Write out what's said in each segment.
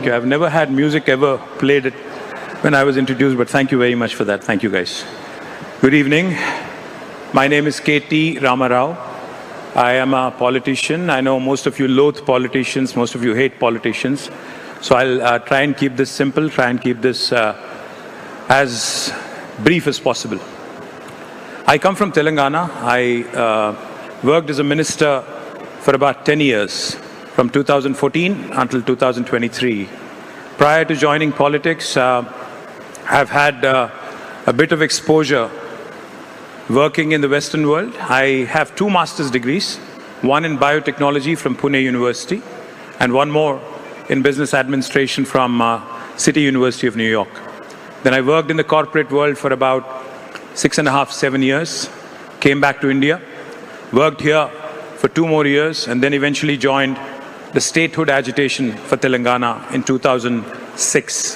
you. I've never had music ever played it when I was introduced, but thank you very much for that. Thank you, guys. Good evening. My name is KT Rama Rao. I am a politician. I know most of you loathe politicians, most of you hate politicians. So I'll try and keep this simple, try and keep this as brief as possible. I come from Telangana. I worked as a minister for about 10 years, from 2014 until 2023. Prior to joining politics, I've had a bit of exposure working in the Western world. I have 2 master's degrees, one in biotechnology from Pune University, and one more in business administration from City University of New York. Then I worked in the corporate world for about 6.5, 7 years, came back to India, worked here for 2 more years, and then eventually joined the statehood agitation for Telangana in 2006.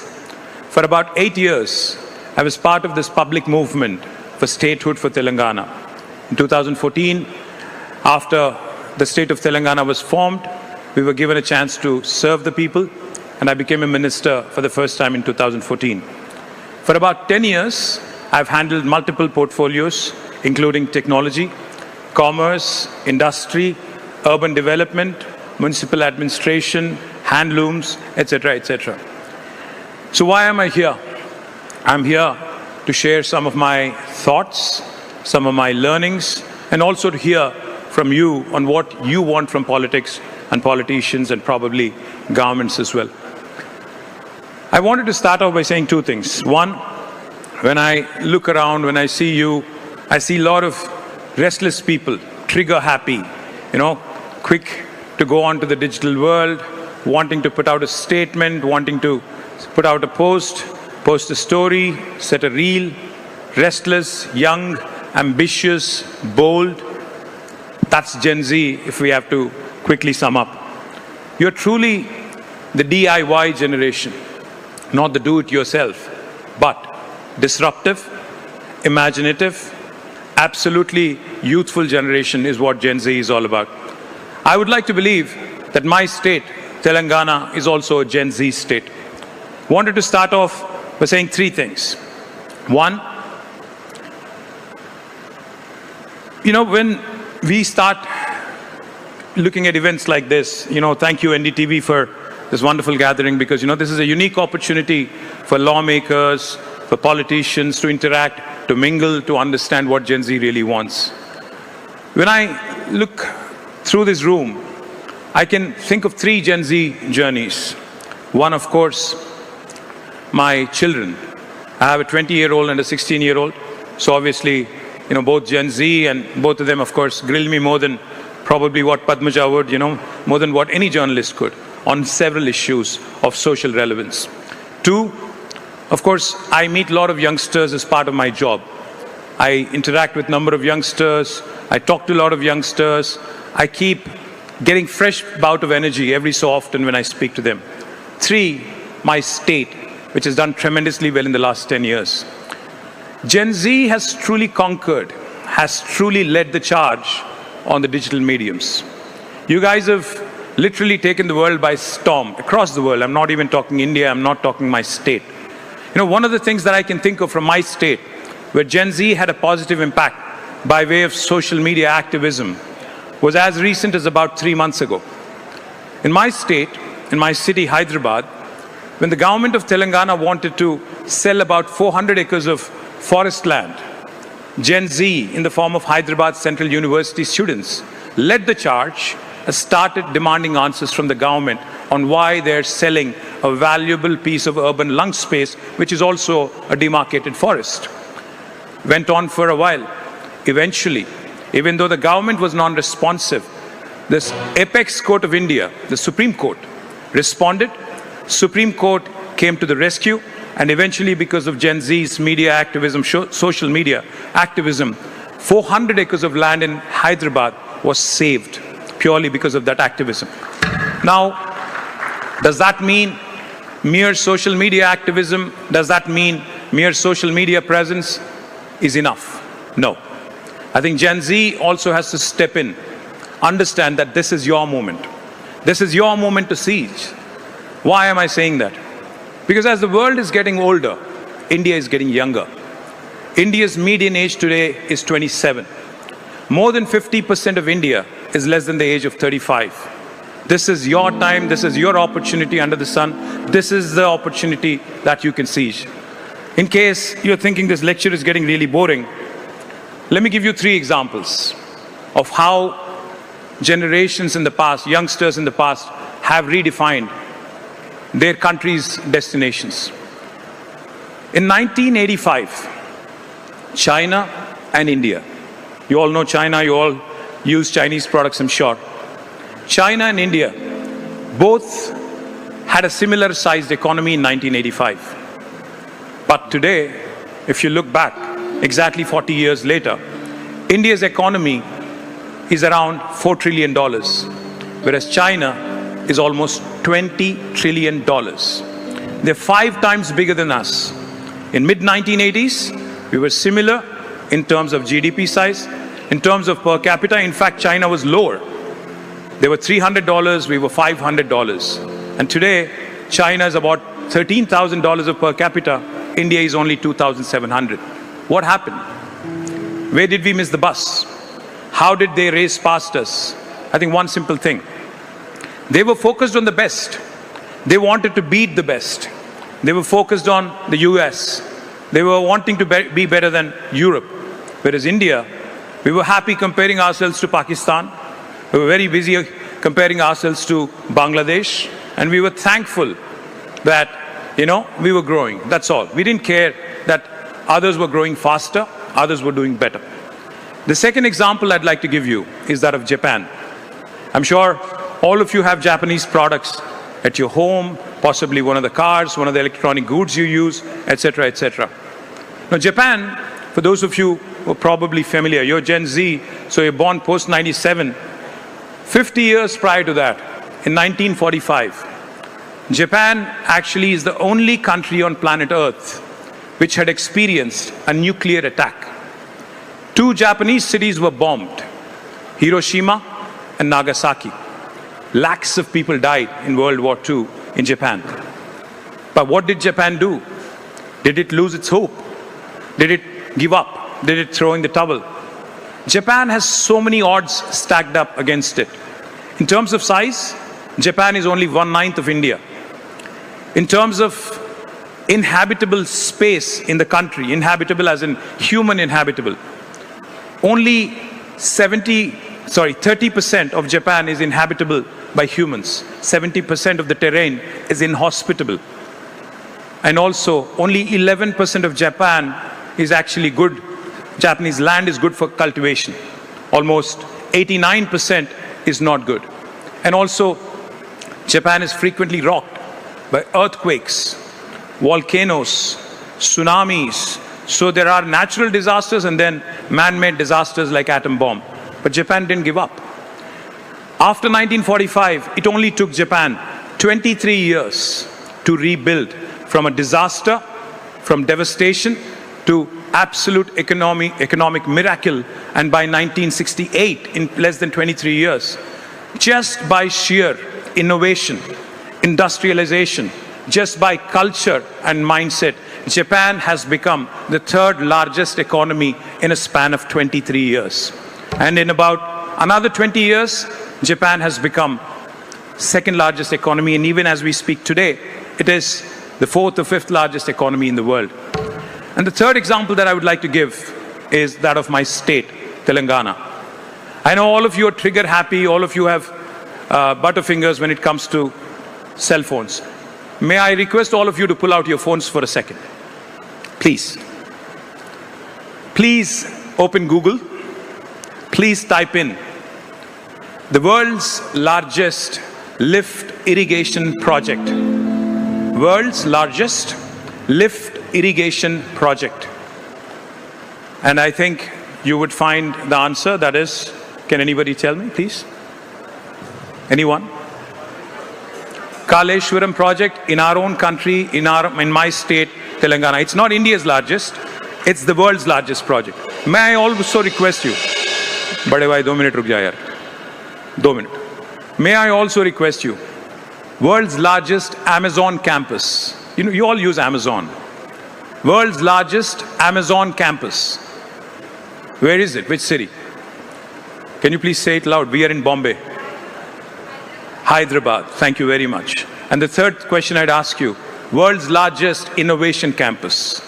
For about 8 years, I was part of this public movement for statehood for Telangana. In 2014, after the state of Telangana was formed, we were given a chance to serve the people, and I became a minister for the first time in 2014. For about 10 years, I've handled multiple portfolios, including technology, commerce, industry, urban development, municipal administration, handlooms, etc., etc. So why am I here? I'm here to share some of my thoughts, some of my learnings, and also to hear from you on what you want from politics and politicians and probably governments as well. I wanted to start off by saying 2 things. One, when I look around, when I see you, I see a lot of restless people, trigger happy, quick to go on to the digital world, wanting to put out a statement, wanting to put out a post a story, set a reel, restless, young, ambitious, bold. That's Gen Z, if we have to quickly sum up. You're truly the DIY generation, not the do-it-yourself, but disruptive, imaginative, absolutely youthful generation is what Gen Z is all about. I would like to believe that my state, Telangana, is also a Gen Z state. Wanted to start off by saying 3 things. One, when we start looking at events like this, thank you NDTV for this wonderful gathering, because this is a unique opportunity for lawmakers, for politicians to interact, to mingle, to understand what Gen Z really wants. When I look through this room, I can think of 3 Gen Z journeys. One, of course, my children. I have a 20-year-old and a 16-year-old. So obviously, both Gen Z, and both of them, of course, grill me more than probably what Padmaja would, more than what any journalist could, on several issues of social relevance. 2, of course, I meet a lot of youngsters as part of my job. I interact with a number of youngsters. I talk to a lot of youngsters. I keep getting fresh bout of energy every so often when I speak to them. 3, my state, which has done tremendously well in the last 10 years. Gen Z has truly conquered, has truly led the charge on the digital mediums. You guys have literally taken the world by storm, across the world. I'm not even talking India, I'm not talking my state. One of the things that I can think of from my state, where Gen Z had a positive impact by way of social media activism, was as recent as about 3 months ago. In my state, in my city, Hyderabad, when the government of Telangana wanted to sell about 400 acres of forest land, Gen Z, in the form of Hyderabad Central University students, led the charge and started demanding answers from the government on why they're selling a valuable piece of urban lung space, which is also a demarcated forest. Went on for a while. Eventually, even though the government was non-responsive, this apex court of India, the Supreme Court, responded. Supreme Court came to the rescue, and eventually, because of Gen Z's media activism, social media activism, 400 acres of land in Hyderabad was saved purely because of that activism. Now, does that mean mere social media activism? Does that mean mere social media presence is enough? No. I think Gen Z also has to step in, understand that this is your moment. This is your moment to seize. Why am I saying that? Because as the world is getting older, India is getting younger. India's median age today is 27. More than 50% of India is less than the age of 35. This is your time, this is your opportunity under the sun. This is the opportunity that you can seize. In case you're thinking this lecture is getting really boring, let me give you 3 examples of how generations in the past, youngsters in the past, have redefined their country's destinations. In 1985, China and India. You all know China, you all use Chinese products, I'm sure. China and India both had a similar sized economy in 1985. But today, if you look back, exactly 40 years later, India's economy is around $4 trillion, whereas China is almost $20 trillion. They're 5 times bigger than us. In mid-1980s, we were similar in terms of GDP size. In terms of per capita, in fact, China was lower. They were $300, we were $500. And today, China is about $13,000 of per capita. India is only $2,700. What happened? Where did we miss the bus? How did they race past us? I think one simple thing. They were focused on the best. They wanted to beat the best. They were focused on the US. They were wanting to be better than Europe. Whereas India, we were happy comparing ourselves to Pakistan. We were very busy comparing ourselves to Bangladesh. And we were thankful that, we were growing. That's all. We didn't care that others were growing faster, others were doing better. The second example I'd like to give you is that of Japan. I'm sure all of you have Japanese products at your home, possibly one of the cars, one of the electronic goods you use, etc., etc. Now, Japan, for those of you who are probably familiar, you're Gen Z, so you're born post-97. 50 years prior to that, in 1945, Japan actually is the only country on planet Earth which had experienced a nuclear attack. 2 Japanese cities were bombed, Hiroshima and Nagasaki. Lakhs of people died in World War II in Japan. But what did Japan do? Did it lose its hope? Did it give up? Did it throw in the towel? Japan has so many odds stacked up against it. In terms of size, Japan is only 1/9 of India. In terms of inhabitable space in the country, inhabitable as in human inhabitable, only 30% of Japan is inhabitable by humans. 70% of the terrain is inhospitable. And also, only 11% of Japan is actually good. Japanese land is good for cultivation. Almost 89% is not good. And also, Japan is frequently rocked by earthquakes, volcanoes, tsunamis. So there are natural disasters and then man-made disasters like atom bomb. But Japan didn't give up. After 1945, it only took Japan 23 years to rebuild from a disaster, from devastation, to absolute economic miracle. And by 1968, in less than 23 years, just by sheer innovation, industrialization, just by culture and mindset, Japan has become the 3rd largest economy in a span of 23 years. And in about another 20 years, Japan has become 2nd largest economy. And even as we speak today, it is the 4th or 5th largest economy in the world. And the 3rd example that I would like to give is that of my state, Telangana. I know all of you are trigger happy, all of you have butterfingers when it comes to cell phones. May I request all of you to pull out your phones for a second? Please. Please open Google. Please type in the world's largest lift irrigation project. World's largest lift irrigation project. And I think you would find the answer. That is, can anybody tell me, please? Anyone? Kaleshwaram project in our own country, in my state, Telangana. It's not India's largest, it's the world's largest project. May I also request you, बड़े भाई 2 minute रुक जाए यार, 2 minute. May I also request you World's largest Amazon campus. You know, you all use Amazon. World's largest Amazon campus. Where is it? Which city? Can you please say it loud? We are in Bombay. Hyderabad. Thank you very much. And the third question I'd ask you, world's largest innovation campus.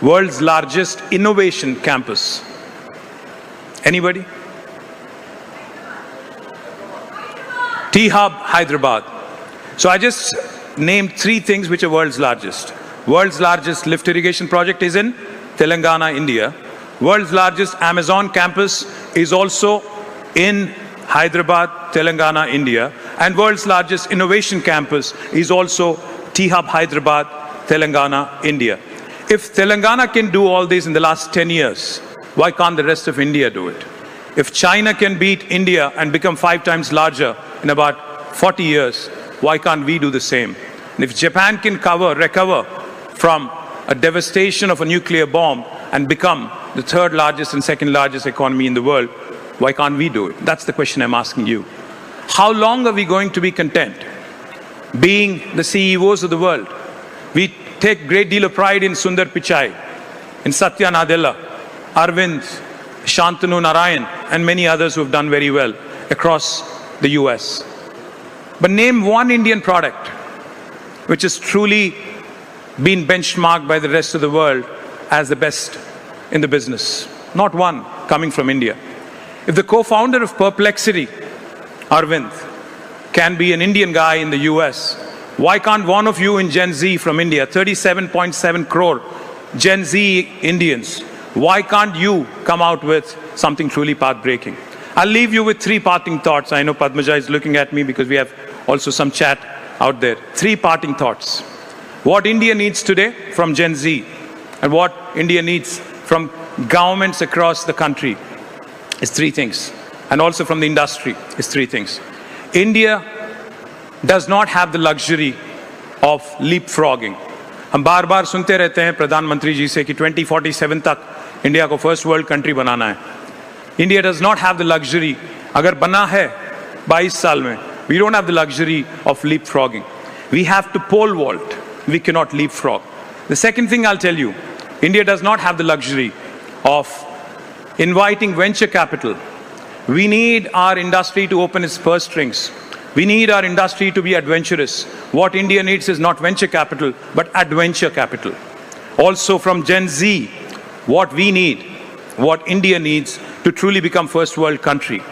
World's largest innovation campus. Anybody? T-Hub, Hyderabad. So I just named 3 things which are world's largest. World's largest lift irrigation project is in Telangana, India. World's largest Amazon campus is also in Hyderabad, Telangana, India. And world's largest innovation campus is also T-Hub, Hyderabad, Telangana, India. If Telangana can do all these in the last 10 years, why can't the rest of India do it? If China can beat India and become 5 times larger in about 40 years, why can't we do the same? And if Japan can recover from a devastation of a nuclear bomb and become the 3rd largest and 2nd largest economy in the world, why can't we do it? That's the question I'm asking you. How long are we going to be content being the CEOs of the world? We take great deal of pride in Sundar Pichai, in Satya Nadella, Arvind, Shantanu Narayan, and many others who have done very well across the US. But name one Indian product which has truly been benchmarked by the rest of the world as the best in the business. Not one coming from India. If the co-founder of Perplexity, Arvind, can be an Indian guy in the US, why can't one of you in Gen Z from India, 37.7 crore Gen Z Indians, why can't you come out with something truly path-breaking? I'll leave you with 3 parting thoughts. I know Padmaja is looking at me because we have also some chat out there. 3 parting thoughts. What India needs today from Gen Z and what India needs from governments across the country is 3 things. And also from the industry is 3 things. India does not have the luxury of leapfrogging. हम बार-बार सुनते रहते हैं प्रधानमंत्री जी से कि 2047 तक India को फर्स्ट वर्ल्ड कंट्री बनाना है. India does not have the luxury. अगर बना है 22 साल में, we don't have the luxury of leapfrogging. We have to pole vault. We cannot leapfrog. The second thing I'll tell you, India does not have the luxury of inviting venture capital. We need our industry to open its purse strings. We need our industry to be adventurous. What India needs is not venture capital, but adventure capital. Also from Gen Z, what we need, what India needs to truly become first world country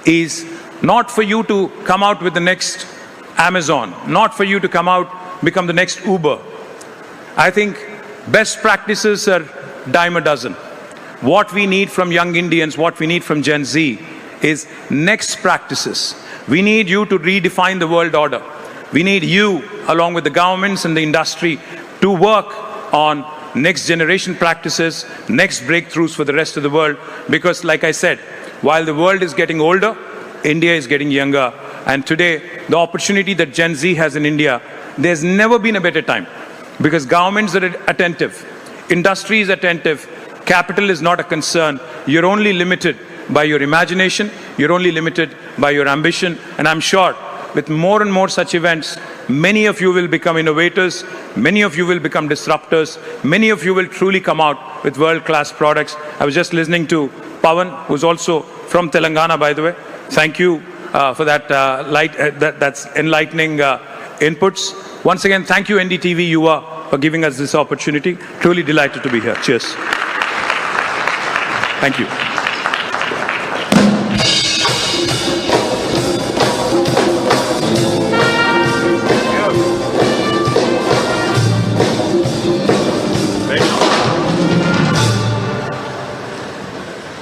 is not for you to come out with the next Amazon, not for you to come out, become the next Uber. I think best practices are dime a dozen. What we need from young Indians, what we need from Gen Z is next practices. We need you to redefine the world order. We need you, along with the governments and the industry, to work on next generation practices, next breakthroughs for the rest of the world. Because like I said, while the world is getting older, India is getting younger. And today, the opportunity that Gen Z has in India, there's never been a better time. Because governments are attentive, industry is attentive, capital is not a concern. You're only limited by your imagination, you're only limited by your ambition. And I'm sure with more and more such events, many of you will become innovators, many of you will become disruptors, many of you will truly come out with world-class products. I was just listening to Pawan, who's also from Telangana, by the way. Thank you for that that's enlightening inputs. Once again, thank you NDTV Yuva for giving us this opportunity. Truly delighted to be here. Cheers. Thank you.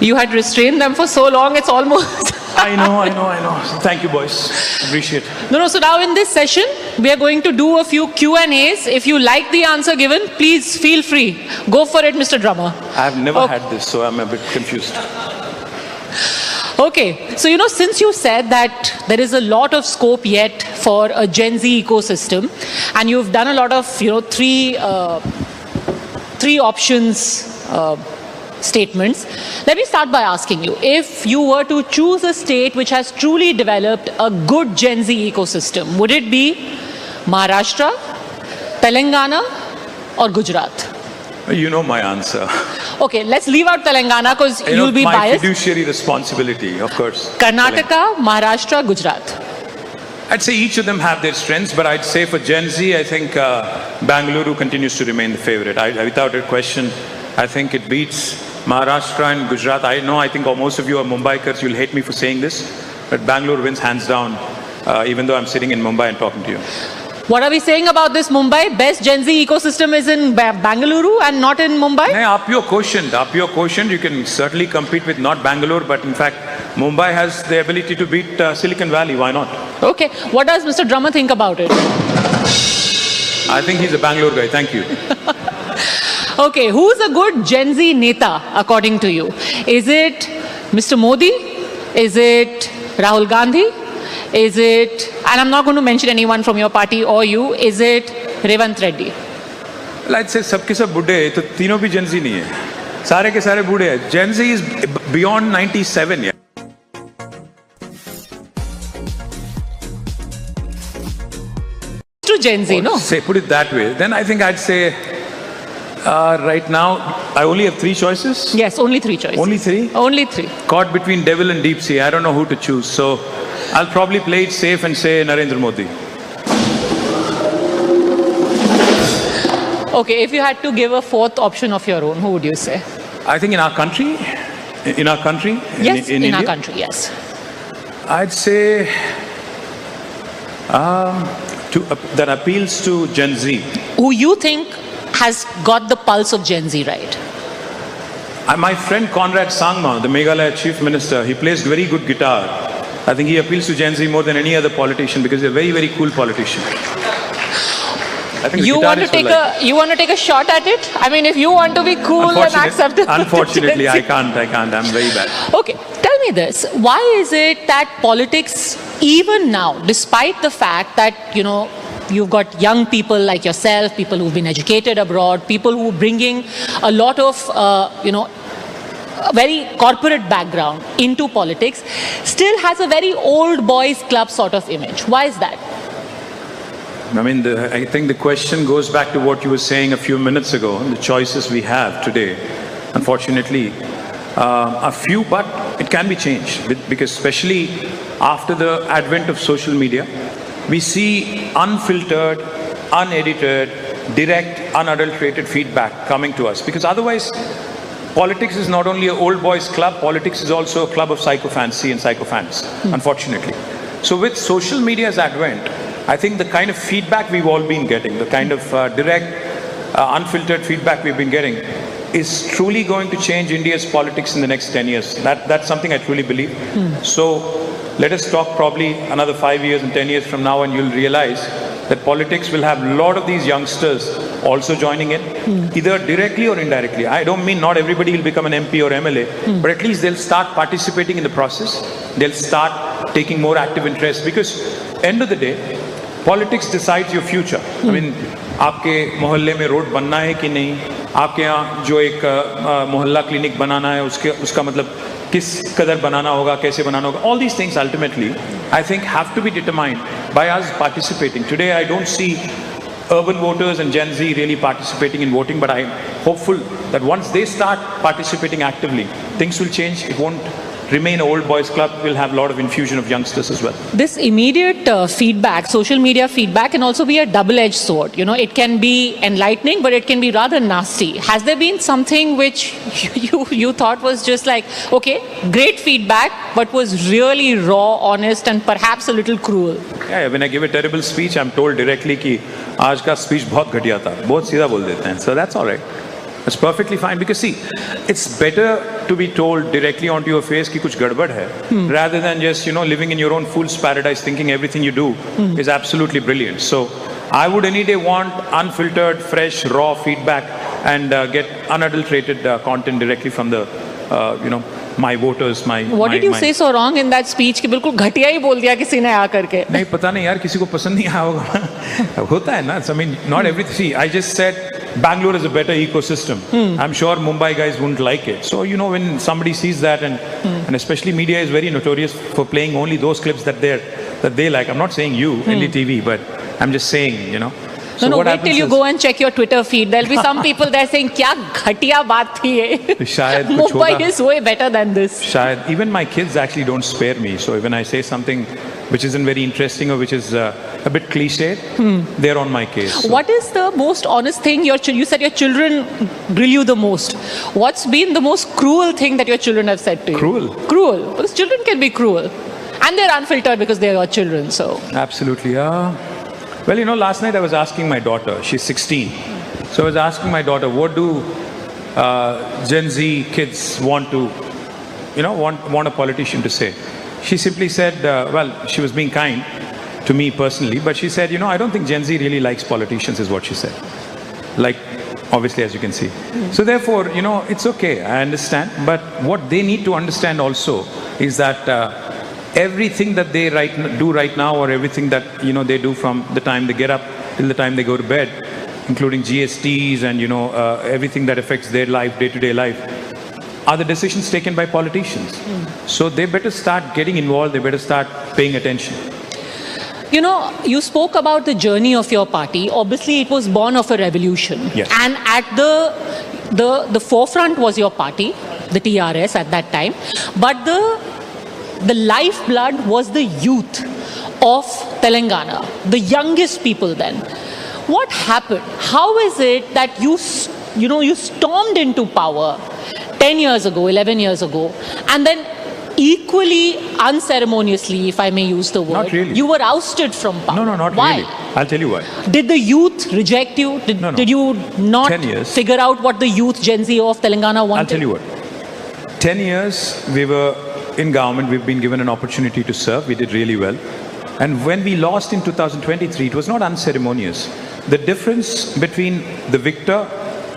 You had restrained them for so long, it's almost... I know. Thank you, boys. Appreciate it. No, so now in this session, we are going to do a few Q&As. If you like the answer given, please feel free. Go for it, Mr. Drummer. I've never had this, so I'm a bit confused. Okay, so since you said that there is a lot of scope yet for a Gen Z ecosystem, and you've done a lot of, three options statements. Let me start by asking you, if you were to choose a state which has truly developed a good Gen Z ecosystem, would it be Maharashtra, Telangana, or Gujarat? You know my answer. Okay, let's leave out Telangana because you'll be my biased. Fiduciary responsibility, of course. Karnataka, Maharashtra, Gujarat. I'd say each of them have their strengths, but I'd say for Gen Z, I think Bangalore continues to remain the favorite. Without a question, I think it beats Maharashtra and Gujarat. I think most of you are Mumbaikars, you'll hate me for saying this, but Bangalore wins hands down, even though I'm sitting in Mumbai and talking to you. What are we saying about this Mumbai? Best Gen Z ecosystem is in Bangalore and not in Mumbai? Hey, up your quotient, you can certainly compete with not Bangalore, but in fact, Mumbai has the ability to beat Silicon Valley. Why not? Okay. What does Mr. Drummer think about it? I think he's a Bangalore guy. Thank you. Okay. Who's a good Gen Z neta, according to you? Is it Mr. Modi? Is it Rahul Gandhi? Is it, and I'm not going to mention anyone from your party or you, is it Revant Reddy? Well, I'd say सबके सब बूढ़े हैं, तो तीनों भी Gen Z नहीं है. सारे के सारे बूढ़े हैं. Gen Z is beyond 97. Yeah. To Gen Z, no? Say, put it that way. Then I think I'd say right now, I only have 3 choices. Yes, only 3 choices. Only 3? Only 3. Caught between devil and deep sea. I don't know who to choose. So I'll probably play it safe and say Narendra Modi. Okay, if you had to give a 4th option of your own, who would you say? I think in our country, Yes, in India, our country, yes. I'd say that appeals to Gen Z. Who you think has got the pulse of Gen Z right? My friend Conrad Sangma, the Meghalaya Chief Minister, he plays very good guitar. I think he appeals to Gen Z more than any other politician because he's a very, very cool politician. I think You want to take a shot at it? I mean, if you want to be cool and acceptable. Unfortunately, I can't. I'm very bad. Okay, tell me this. Why is it that politics, even now, despite the fact that, you've got young people like yourself, people who've been educated abroad, people who are bringing a lot of, a very corporate background into politics, still has a very old boys club sort of image. Why is that? I mean, I think the question goes back to what you were saying a few minutes ago, the choices we have today. Unfortunately, a few, but it can be changed because especially after the advent of social media, we see unfiltered, unedited, direct, unadulterated feedback coming to us because otherwise, politics is not only an old boys club, politics is also a club of psychophancy and psychophants, unfortunately. So with social media's advent, I think the kind of feedback we've all been getting, the kind of direct, unfiltered feedback we've been getting is truly going to change India's politics in the next 10 years. That's something I truly believe. So let us talk probably another 5 years and 10 years from now and you'll realize that politics will have a lot of these youngsters also joining in, either directly or indirectly. I don't mean not everybody will become an MP or MLA, but at least they'll start participating in the process. They'll start taking more active interest because end of the day, politics decides your future. I mean, आपके मोहल्ले में road बनना है कि नहीं, आपके यहाँ जो एक मोहल्ला क्लिनिक बनाना है उसका मतलब किस कदर बनाना होगा, कैसे बनाना होगा. All these things ultimately, I think, have to be determined by us participating. Today, I don't see urban voters and Gen Z really participating in voting, but I'm hopeful that once they start participating actively, things will change. It won't remain an old boys club. We'll have a lot of infusion of youngsters as well. This immediate feedback, social media feedback, can also be a double-edged sword. It can be enlightening, but it can be rather nasty. Has there been something which you thought was just like, okay, great feedback, but was really raw, honest, and perhaps a little cruel? Yeah, when I give a terrible speech, I'm told directly कि आज का speech बहुत घटिया था, बहुत सीधा बोल देते हैं. So that's all right. It's perfectly fine because see, it's better to be told directly onto your face कि कुछ गड़बड़ है, rather than just living in your own fool's paradise thinking everything you do is absolutely brilliant. So I would any day want unfiltered, fresh, raw feedback and get unadulterated content directly from the my voters, What did you say so wrong in that speech कि बिल्कुल घटिया ही बोल दिया किसी ने आकर के? नहीं पता नहीं यार, किसी को पसंद नहीं आया होगा. होता है ना. I mean, not everything. See, I just said Bangalore is a better ecosystem. I'm sure Mumbai guys wouldn't like it. So, when somebody sees that, and especially media is very notorious for playing only those clips that they like. I'm not saying you, NDTV, but I'm just saying, So no, wait till you go and check your Twitter feed. There'll be some people there saying, "Kya ghatiya baat thi ye?" Mumbai is way better than this. Shayad. Even my kids actually don't spare me. So when I say something which isn't very interesting or which is a bit cliche, they're on my case. So. What is the most honest thing you said your children grill you the most? What's been the most cruel thing that your children have said to you? Cruel. Because children can be cruel. And they're unfiltered because they're your children, so. Absolutely, Well, last night I was asking my daughter, she's 16. So I was asking my daughter, what do Gen Z kids want a politician to say? She simply said, she was being kind to me personally, but she said, I don't think Gen Z really likes politicians, is what she said. Like, obviously, as you can see. So therefore, it's okay, I understand. But what they need to understand also is that everything that they do right now, or everything that they do from the time they get up till the time they go to bed, including GSTs and everything that affects their life, day-to-day life, are the decisions taken by politicians. So they better start getting involved. They better start paying attention. You spoke about the journey of your party. Obviously, it was born of a revolution. Yes. And at the forefront was your party, the TRS at that time. But the lifeblood was the youth of Telangana, the youngest people then. What happened? How is it that you stormed into power 10 years ago, 11 years ago, and then equally unceremoniously, if I may use the word, not really. You were ousted from power? No, not Why? really. I'll tell you why. Did the youth reject you? Did you not 10 years. figure out what the youth Gen Z of Telangana wanted? I'll tell you what. 10 years we were in government, we've been given an opportunity to serve. We did really well. And when we lost in 2023, it was not unceremonious. The difference between the victor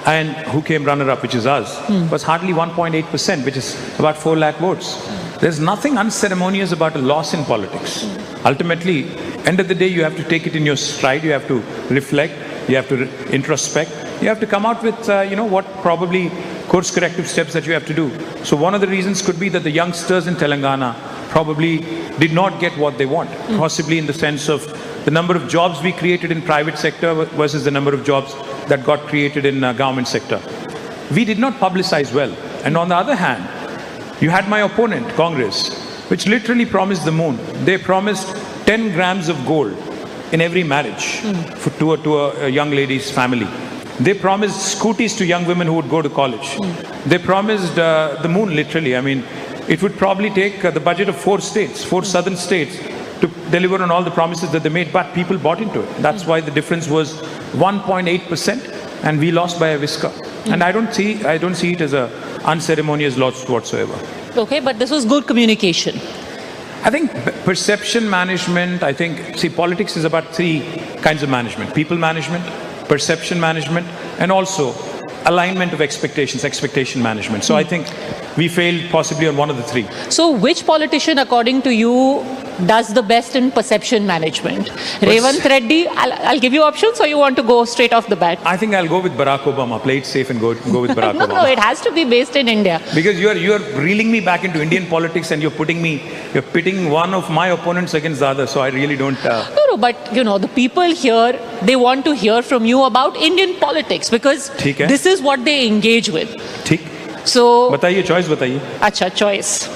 and who came runner-up, which is us, was hardly 1.8%, which is about 4 lakh votes. There's nothing unceremonious about a loss in politics. Ultimately, end of the day, you have to take it in your stride. You have to reflect. You have to introspect. You have to come out with, what probably course corrective steps that you have to do. So one of the reasons could be that the youngsters in Telangana probably did not get what they want, possibly in the sense of the number of jobs we created in private sector versus the number of jobs that got created in government sector. We did not publicize well. And on the other hand, you had my opponent, Congress, which literally promised the moon. They promised 10 grams of gold in every marriage to a young lady's family. They promised scooties to young women who would go to college. They promised the moon, literally. I mean, it would probably take the budget of 4 southern states, to deliver on all the promises that they made, but people bought into it. That's why the difference was 1.8%, and we lost by a whisker. And I don't see it as a unceremonious loss whatsoever. Okay, but this was good communication. I think perception management, politics is about 3 kinds of management: people management, perception management, and also alignment of expectation management. So I think we failed possibly on one of the 3. So which politician, according to you, does the best in perception management? Revant Reddy, I'll give you options, or you want to go straight off the bat? I think I'll go with Barack Obama. Play it safe and go with Barack Obama. No, it has to be based in India. Because you're reeling me back into Indian politics, and you're pitting one of my opponents against the other. So I really don't. No, but the people here, they want to hear from you about Indian politics, because this is what they engage with. ठीक. So. बताइए, choice बताइए. अच्छा, choice.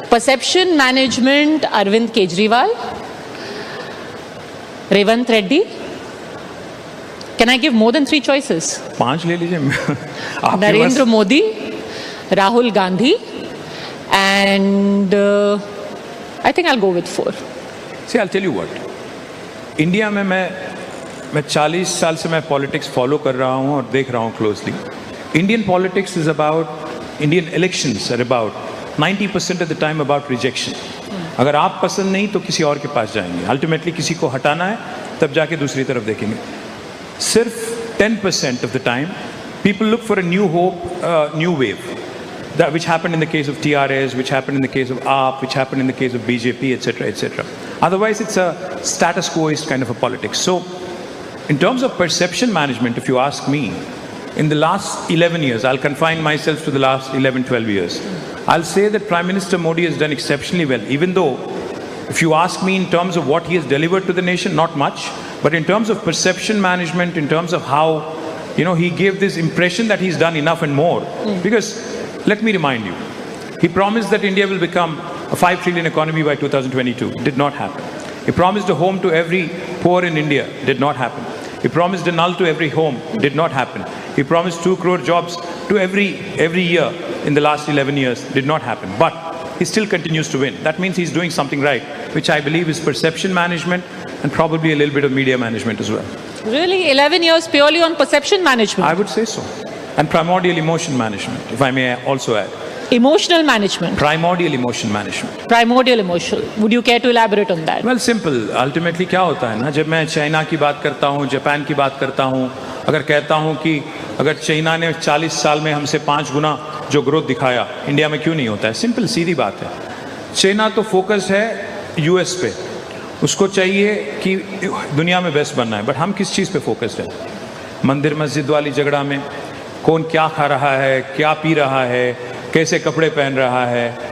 Perception management, Arvind Kejriwal, Revant Reddy. Can I give more than 3 choices? 5 ले लीजिए. Narendra Modi, Rahul Gandhi, and I think I'll go with 4. See, I'll tell you what. India में मैं 40 साल से मैं politics follow कर रहा हूँ और देख रहा हूँ closely. Indian politics is about, Indian elections are about 90% of the time about rejection. अगर आप पसंद नहीं तो किसी और के पास जाएंगे. Ultimately किसी को हटाना है, तब जाके दूसरी तरफ देखेंगे. सिर्फ 10% of the time, people look for a new hope, new wave. That which happened in the case of TRS, which happened in the case of AAP, which happened in the case of BJP, etc., etc. Otherwise, it's a status quoist kind of a politics. So, in terms of perception management, if you ask me, in the last 11 years, I'll confine myself to the last 11, 12 years, I'll say that Prime Minister Modi has done exceptionally well, even though, if you ask me in terms of what he has delivered to the nation, not much, but in terms of perception management, in terms of how, he gave this impression that he's done enough and more. Because, let me remind you, he promised that India will become a 5 trillion economy by 2022. Did not happen. He promised a home to every poor in India. Did not happen. He promised a null to every home. Did not happen. He promised 2 crore jobs to every year in the last 11 years. Did not happen. But he still continues to win. That means he's doing something right, which I believe is perception management and probably a little bit of media management as well. Really? 11 years purely on perception management? I would say so. And primordial emotion management, if I may also add. Emotional management? Primordial emotion management. Primordial emotion. Would you care to elaborate on that? Well, simple. Ultimately क्या होता है ना, जब मैं China की बात करता हूँ, जापान की बात करता हूँ, अगर कहता हूँ कि अगर चाइना ने 40 साल में हमसे 5 गुना जो ग्रोथ दिखाया, इंडिया में क्यों नहीं होता है? सिंपल सीधी बात है. चाइना तो फोकस है यूएस पे, उसको चाहिए कि दुनिया में बेस्ट बनना है, बट हम किस चीज़ पे फोकस्ड है? मंदिर मस्जिद वाली झगड़ा में कौन क्या खा रहा है, क्या पी रहा है, कैसे कपड़े पहन रहा है,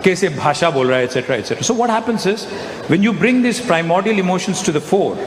कैसे भाषा बोल रहा है, etc., etc. So what happens is, when you bring these primordial emotions to the fore,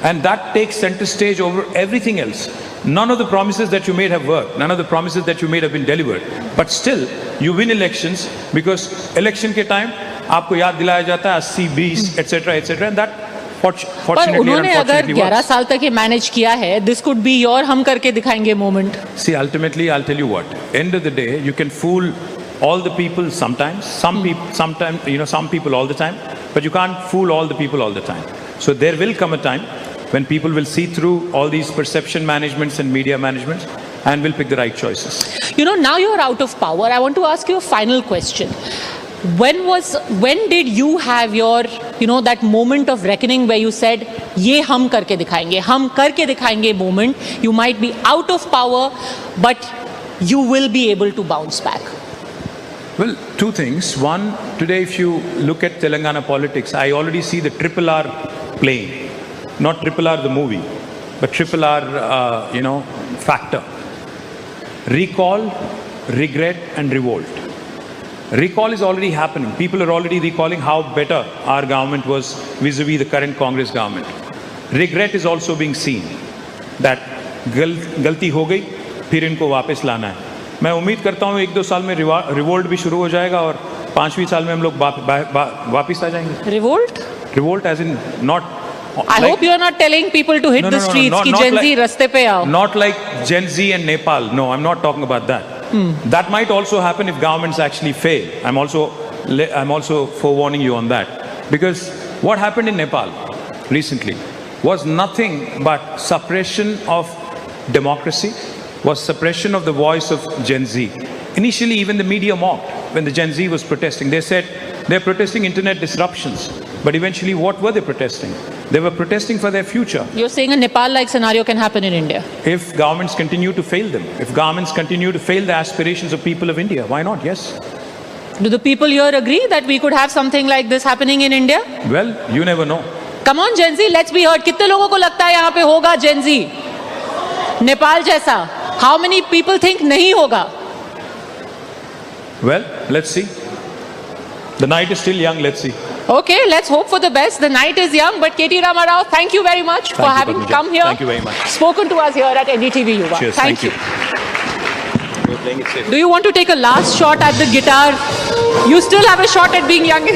and that takes center stage over everything else, none of the promises that you made have worked, none of the promises that you made have been delivered, but still you win elections because election के time आपको याद दिलाया जाता है 80, 20, etc., etc., and that पर उन्होंने अगर 11 साल तक ये मैनेज किया है, this could be your हम करके दिखाएंगे moment. See, ultimately, I'll tell you what. End of the day, you can fool all the people sometimes. Some people all the time, but you can't fool all the people all the time. So there will come a time when people will see through all these perception managements and media managements and will pick the right choices. Now you're out of power. I want to ask you a final question. When did you have your, that moment of reckoning where you said, ये हम करके दिखाएंगे moment, you might be out of power, but you will be able to bounce back? Well, 2 things. One, today if you look at Telangana politics, I already see the triple R playing. Not triple R the movie, but triple R, factor. Recall, regret and revolt. Recall is already happening. People are already recalling how better our government was vis-a-vis the current Congress government. Regret is also being seen that गलती हो गई, फिर इनको वापस लाना है. मैं उम्मीद करता हूँ 1-2 साल में रिवोल्ट भी शुरू हो जाएगा और 5वीं साल में हम लोग वापस आ जाएंगे. Revolt as in not. I hope you are not telling people to hit the streets कि Gen Z रास्ते पे आओ. Not like Gen Z and Nepal. No, I'm not talking about that. That might also happen if governments actually fail. I'm also forewarning you on that. Because what happened in Nepal recently was nothing but suppression of democracy, was suppression of the voice of Gen Z. Initially, even the media mocked when the Gen Z was protesting. They said they're protesting internet disruptions. But eventually, what were they protesting? They were protesting for their future. You're saying a Nepal-like scenario can happen in India? If governments continue to fail them, if governments continue to fail the aspirations of people of India, why not? Yes. Do the people here agree that we could have something like this happening in India? Well, you never know. Come on, Gen Z, let's be heard. कितने लोगों को लगता है यहाँ पे होगा Gen Z? Nepal जैसा? How many people think नहीं होगा? Well, let's see. The night is still young, let's see. Okay, let's hope for the best. The night is young, but KT Rama Rao, thank you very much for having come here. Thank you very much. Spoken to us here at NDTV Yuva. Cheers, thank you. You're playing it safe. Do you want to take a last shot at the guitar? You still have a shot at being young.